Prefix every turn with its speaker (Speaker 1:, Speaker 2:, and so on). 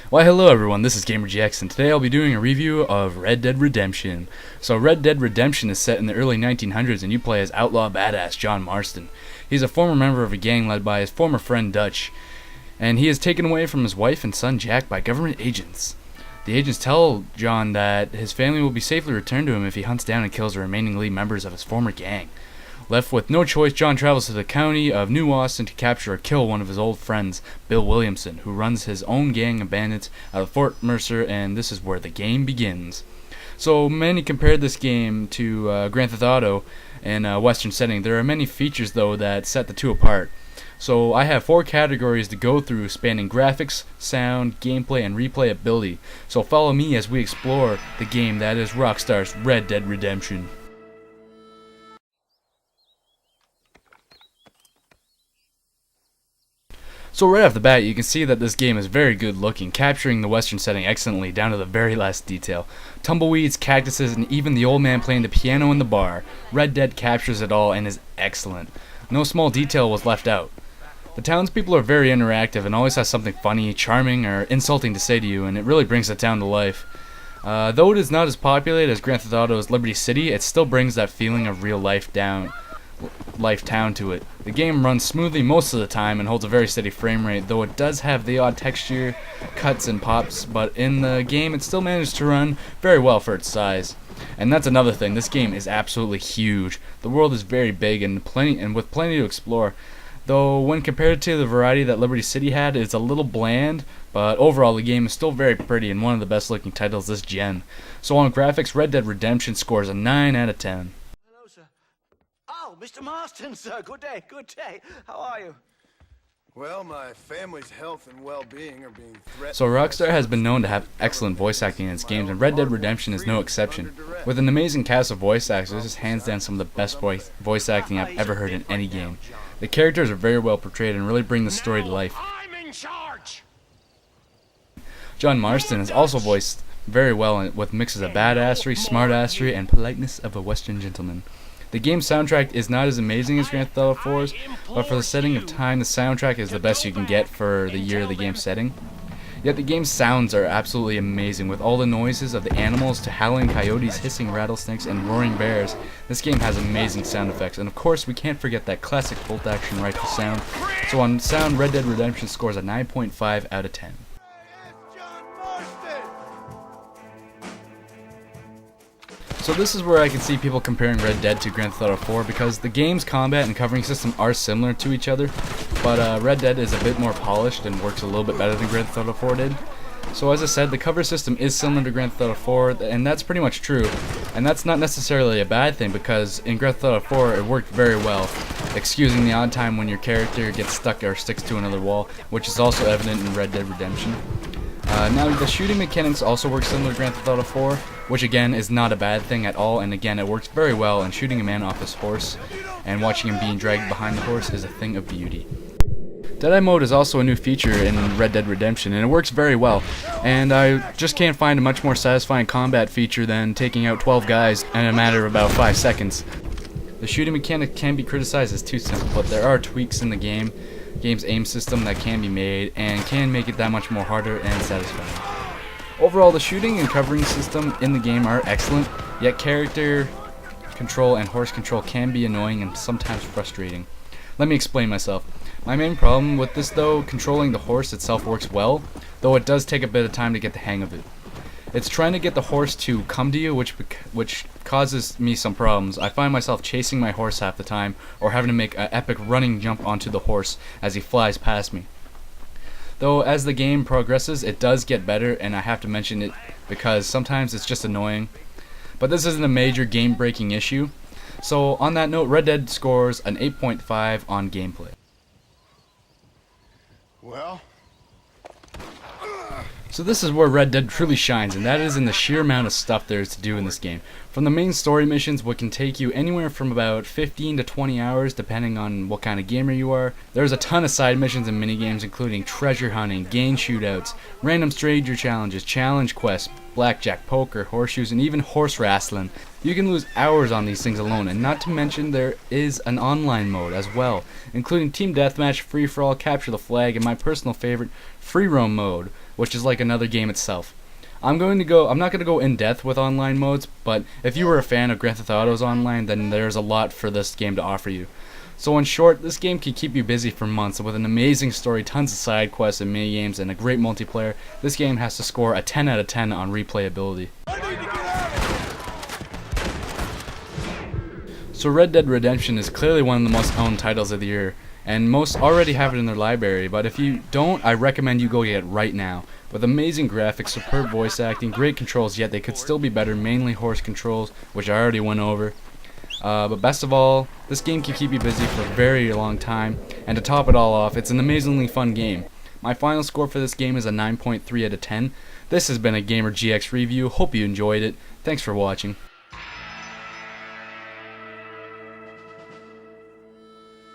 Speaker 1: Why hello everyone, this is Gamergx, and today I'll be doing a review of Red Dead Redemption. So Red Dead Redemption is set in the early 1900s and you play as outlaw badass John Marston. He's a former member of a gang led by his former friend Dutch, and he is taken away from his wife and son Jack by government agents. The agents tell John that his family will be safely returned to him if he hunts down and kills the remaining lead members of his former gang. Left with no choice, John travels to the county of New Austin to capture or kill one of his old friends, Bill Williamson, who runs his own gang of bandits out of Fort Mercer, and this is where the game begins. So many compared this game to Grand Theft Auto in a Western setting. There are many features, though, that set the two apart. So I have 4 categories to go through, spanning graphics, sound, gameplay, and replayability. So follow me as we explore the game that is Rockstar's Red Dead Redemption. So right off the bat, you can see that this game is very good looking, capturing the Western setting excellently down to the very last detail. Tumbleweeds, cactuses, and even the old man playing the piano in the bar. Red Dead captures it all and is excellent. No small detail was left out. The townspeople are very interactive and always has something funny, charming, or insulting to say to you, and it really brings the town to life. Though it is not as populated as Grand Theft Auto's Liberty City, it still brings that feeling of real life town to it. The game runs smoothly most of the time and holds a very steady frame rate, though it does have the odd texture cuts and pops, but in the game it still manages to run very well for its size. And that's another thing, this game is absolutely huge. The world is very big and with plenty to explore, though when compared to the variety that Liberty City had, it's a little bland, but overall the game is still very pretty and one of the best looking titles this gen. So on graphics, Red Dead Redemption scores a 9 out of 10.
Speaker 2: Oh, Mr. Marston, sir. Good day, good day. How are you?
Speaker 3: Well, my family's health and well-being are being threatened.
Speaker 1: So Rockstar has been known to have excellent voice acting in its games, and Red Dead Redemption is no exception. With an amazing cast of voice actors, this is hands down some of the best voice acting I've ever heard in any game. The characters are very well portrayed and really bring the story to life.
Speaker 2: I'm in charge.
Speaker 1: John Marston is also voiced very well with mixes of badassery, smartassery, and politeness of a Western gentleman. The game's soundtrack is not as amazing as Grand Theft Auto 4's, but for the setting of time, the soundtrack is the best you can get for the year of the game's setting. Yet the game's sounds are absolutely amazing, with all the noises of the animals to howling coyotes, hissing rattlesnakes, and roaring bears. This game has amazing sound effects, and of course we can't forget that classic bolt-action rifle sound. So on sound, Red Dead Redemption scores a 9.5 out of 10. So this is where I can see people comparing Red Dead to Grand Theft Auto 4 because the game's combat and covering system are similar to each other, but Red Dead is a bit more polished and works a little bit better than Grand Theft Auto 4 did. So as I said, the cover system is similar to Grand Theft Auto 4, and that's pretty much true. And that's not necessarily a bad thing because in Grand Theft Auto 4 it worked very well, excusing the odd time when your character gets stuck or sticks to another wall, which is also evident in Red Dead Redemption. Now the shooting mechanics also work similar to Grand Theft Auto 4, which again is not a bad thing at all, and again it works very well, and shooting a man off his horse and watching him being dragged behind the horse is a thing of beauty. Deadeye mode is also a new feature in Red Dead Redemption, and it works very well, and I just can't find a much more satisfying combat feature than taking out 12 guys in a matter of about 5 seconds. The shooting mechanic can be criticized as too simple, but there are tweaks in the game's aim system that can be made and can make it that much more harder and satisfying. Overall, the shooting and covering system in the game are excellent, yet character control and horse control can be annoying and sometimes frustrating. Let me explain myself. My main problem with this, though, controlling the horse itself works well, though it does take a bit of time to get the hang of it. It's trying to get the horse to come to you, which causes me some problems. I find myself chasing my horse half the time, or having to make an epic running jump onto the horse as he flies past me. Though as the game progresses, it does get better, and I have to mention it because sometimes it's just annoying. But this isn't a major game-breaking issue. So on that note, Red Dead scores an 8.5 on gameplay.
Speaker 3: Well,
Speaker 1: so this is where Red Dead truly shines, and that is in the sheer amount of stuff there is to do in this game. From the main story missions, what can take you anywhere from about 15 to 20 hours depending on what kind of gamer you are. There's a ton of side missions and minigames including treasure hunting, gang shootouts, random stranger challenges, challenge quests, blackjack, poker, horseshoes, and even horse wrestling. You can lose hours on these things alone, and not to mention there is an online mode as well, including team deathmatch, free-for-all, capture the flag, and my personal favorite, free roam mode, which is like another game itself. I'm not going to go in depth with online modes, but if you were a fan of Grand Theft Auto's online, then there's a lot for this game to offer you. So in short, this game can keep you busy for months with an amazing story, tons of side quests and mini games, and a great multiplayer. This game has to score a 10 out of 10 on replayability. So Red Dead Redemption is clearly one of the most owned titles of the year, and most already have it in their library, but if you don't, I recommend you go get it right now. With amazing graphics, superb voice acting, great controls, yet they could still be better, mainly horse controls, which I already went over. But best of all, this game can keep you busy for a very long time, and to top it all off, it's an amazingly fun game. My final score for this game is a 9.3 out of 10. This has been a Gamergx review. Hope you enjoyed it. Thanks for watching.